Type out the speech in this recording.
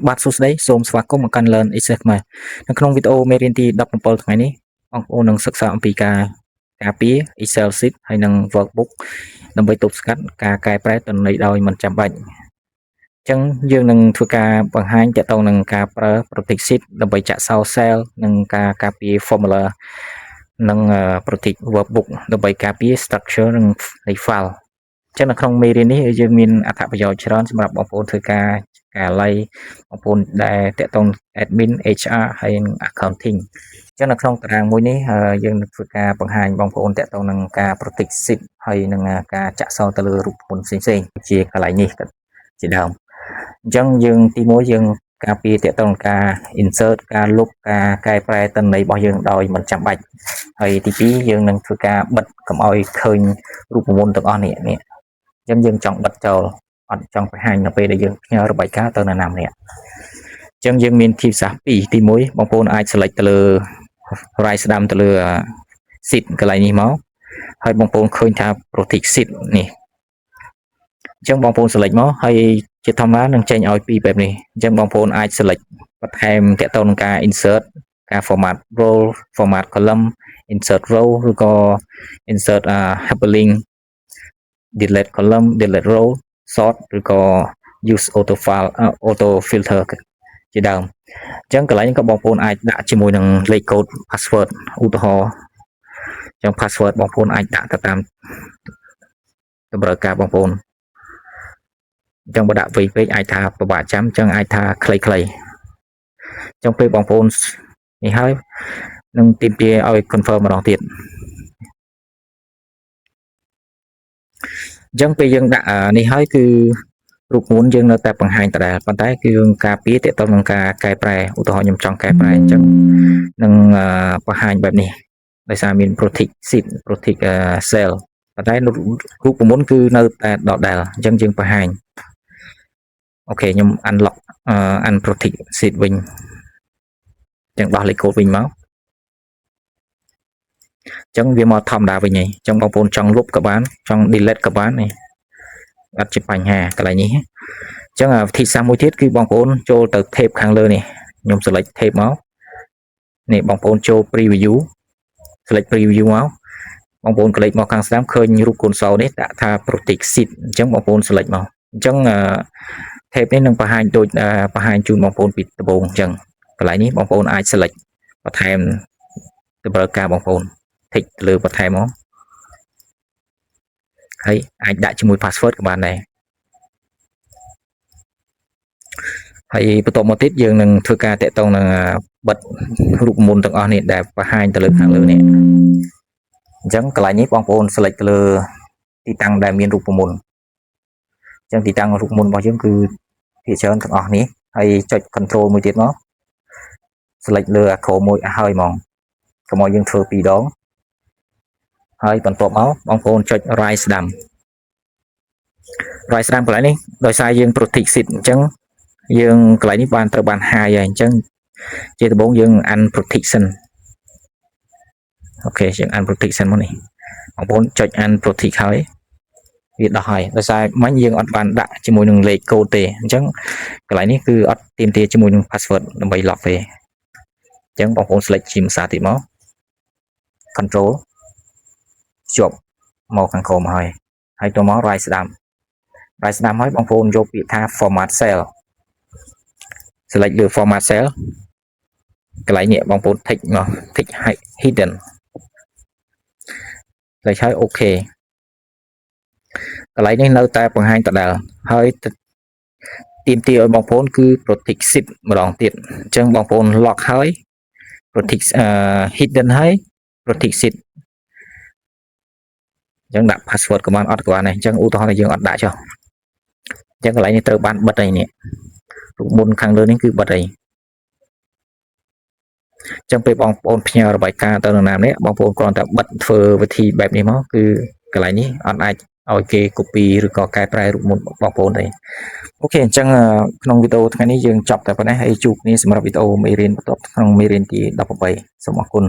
បាទសួស្តីសូមស្វាគមន៍មកកាន់ Learn Excel ខ្មែរនៅក្នុងវីដេអូមេរៀនទី17ថ្ងៃនេះបងប្អូននឹងសិក្សាអំពីការការពារ Excel sheet ហើយនិង workbook ដើម្បីទប់ស្កាត់ការកែប្រែទិន្នន័យដោយមិនចាំបាច់អញ្ចឹងយើងនឹងធ្វើការបង្ហាញទាក់ទងនឹងការប្រើ Protect Sheet ដើម្បីចាក់សោ cell និងការការពារ formula និង Protect workbook ដើម្បីការពារ structure និង file ចឹងនៅក្នុងមេរៀននេះយើងមានអត្ថប្រយោជន៍ច្រើនសម្រាប់បងប្អូនធ្វើការឡៃបងប្អូនដែលតាក់ទង admin HR ហើយនិង accounting ចឹងនៅក្នុងតារាងមួយនេះយើងនឹងធ្វើការបង្ហាញបងប្អូនតាក់ទងនឹងការ protect sheet ហើយនឹងការចាក់សោទៅលើរូបមន្តផ្សេងៗជាកន្លែងនេះជាដើមអញ្ចឹងយើងទី1យើងការពារតាក់ទងនឹងការ insert ការលុបការកែប្រែទិន្នន័យរបស់យើងដោយមិនចាំបាច់ហើយទី2យើងនឹងធ្វើការបិទកុំឲ្យឃើញរូបមន្តទាំងអស់នេះអញ្ចឹងយើងចង់បិទចោលអត់ចង់បង្ហាញនៅពេលដែលយើងផ្ញើរបាយការណ៍ទៅនរណាម្នាក់អញ្ចឹងយើងមានធីបសាស្ត្រ2ទី1បងប្អូនអាច select ទៅលើ right ស្ដាំទៅលើ sheet កន្លែងនេះមកហើយបងប្អូនឃើញថា protect sheet នេះអញ្ចឹងបងប្អូន select មកហើយជាធម្មតានឹងចេញឲ្យពីរបែបនេះអញ្ចឹងបងប្អូនអាច select បន្ថែមតាក់ទងនឹងការ insert ការ format row format column insert row ឬក៏ insert hyperlink delete column delete row sort ឬក៏ use auto filter ជាដើមអញ្ចឹងកន្លែងនេះក៏បងប្អូនអាចដាក់ជាមួយនឹងលេខកូដ password ឧទាហរណ៍អញ្ចឹង password បងប្អូនអាចដាក់ទៅតាមតម្រូវការបងប្អូនអញ្ចឹងបើដាក់វែងពេកអាចថាពិបាកចាំអញ្ចឹងអាចថាខ្លីៗអញ្ចឹងពេលបងប្អូននេះហើយនឹងទាមទារឲ្យ confirm ម្ដងទៀតអញ្ចឹងពេលយើងដាក់នេះហើយគឺរូបមន្តយើងនៅតែបង្ហាញដដែលប៉ុន្តែគឺយើងការពារទាក់ទងនឹងការកែប្រែឧទាហរណ៍ខ្ញុំចង់កែប្រែអញ្ចឹងនឹងបង្ហាញបែបនេះដោយសារមាន protect sheet protect cell ប៉ុន្តែរូបមន្តគឺនៅតែដដែលអញ្ចឹងយើងបង្ហាញអូខេខ្ញុំ unlock unprotect sheet វិញអញ្ចឹងដោះលេខកូដវិញមកអញ្ចឹងវាមកធម្មតាវិញហើយអញ្ចឹងបងប្អូនចង់លុបក៏បានចង់ delete ក៏បាននេះអត់ជាបញ្ហាកន្លែងនេះអញ្ចឹងវិធីសាស្ត្រមួយទៀតគឺបងប្អូនចូលទៅ tab ខាងលើនេះខ្ញុំ select tab មកនេះបងប្អូនចូល preview select preview មកបងប្អូនក្លេកមកខាងស្ដាំឃើញរូបកូនសោនេះដាក់ថា protect sheet អញ្ចឹងបងប្អូន select មកអញ្ចឹងtab នេះនឹងបង្ហាញដូចបង្ហាញជូនបងប្អូនពីដំបូងអញ្ចឹងកន្លែងនេះបងប្អូនអាច select បន្ថែមតម្រូវការបងប្អូន tick លើបន្ថែមមកហើយអាចដាក់ជាមួយ password ក៏បានដែរហើយបន្ទាប់មកទៀតយើងនឹងធ្វើការតាក់ទងនឹងបិទរូបមន្តទាំងអស់នេះដែលបង្ហាញទៅលើខាងលើនេះអញ្ចឹងកន្លែងនេះបងប្អូន select ទៅលើទីតាំងដែលមានរូបមន្តអញ្ចឹងទីតាំងរូបមន្តរបស់យើងគឺភាគច្រើនទាំងអស់នេះហើយចុច control មួយទៀតមក select លើអាក្រមួយហើយហ្មងកុំឲ្យយើងធ្វើពីរដងហើយបន្ទាប់មកបងប្អូនចុច right ស្ដាំ right ស្ដាំកន្លែងនេះដោយសារយើង protect sheet អញ្ចឹងយើងកន្លែងនេះបានត្រូវបានហាយហើយអញ្ចឹងជាដំបូងយើង unprotection អូខេយើង unprotection មកនេះបងប្អូនចុច unprotect ហើយវាដោះហើយដោយសារមិញយើងអត់បានដាក់ជាមួយនឹងលេខកូដទេអញ្ចឹងកន្លែងនេះគឺអត់ទាមទារជាមួយនឹង password ដើម្បី lock ទេអញ្ចឹងបងប្អូន select ជាភាសាទៀតមក control ជាប់មកខាងក្រោមហើយទៅមក right ស្ដាំ right ស្ដាំហើយបងប្អូនយកពាក្យថា format cell select លើ format cell កន្លែងនេះបងប្អូន tick មក tick hidden លេខហើយអូខេកន្លែងនេះនៅតែបង្ហាញដដែលហើយទាមទារឲ្យបងប្អូនគឺ protect sheet ម្ដងទៀតអញ្ចឹងបងប្អូន lock ហើយ protect hidden ហើយ protect sheet អញ្ចឹងដាក់ password ក៏បានអត់ក៏បានដែរអញ្ចឹងឧទាហរណ៍ថាយើងអត់ដាក់ចុះអញ្ចឹងកន្លែងនេះត្រូវបានបិទហើយនេះរូបមន្តខាងលើនេះគឺបិទហើយអញ្ចឹងពេលបងប្អូនផ្ញើរបាយការណ៍ទៅនរណាម្នាក់បងប្អូនគ្រាន់តែបិទធ្វើវិធីបែបនេះមកគឺកន្លែងនេះអត់អាចឲ្យគេ copy ឬក៏កែប្រែរូបមន្តបងប្អូនទេអូខេអញ្ចឹងក្នុងវីដេអូថ្ងៃនេះយើងចប់តែប៉ុណ្ណេះហើយជួបគ្នាសម្រាប់វីដេអូមេរៀនបន្ទាប់ក្នុងមេរៀនទី13សូមអរគុណ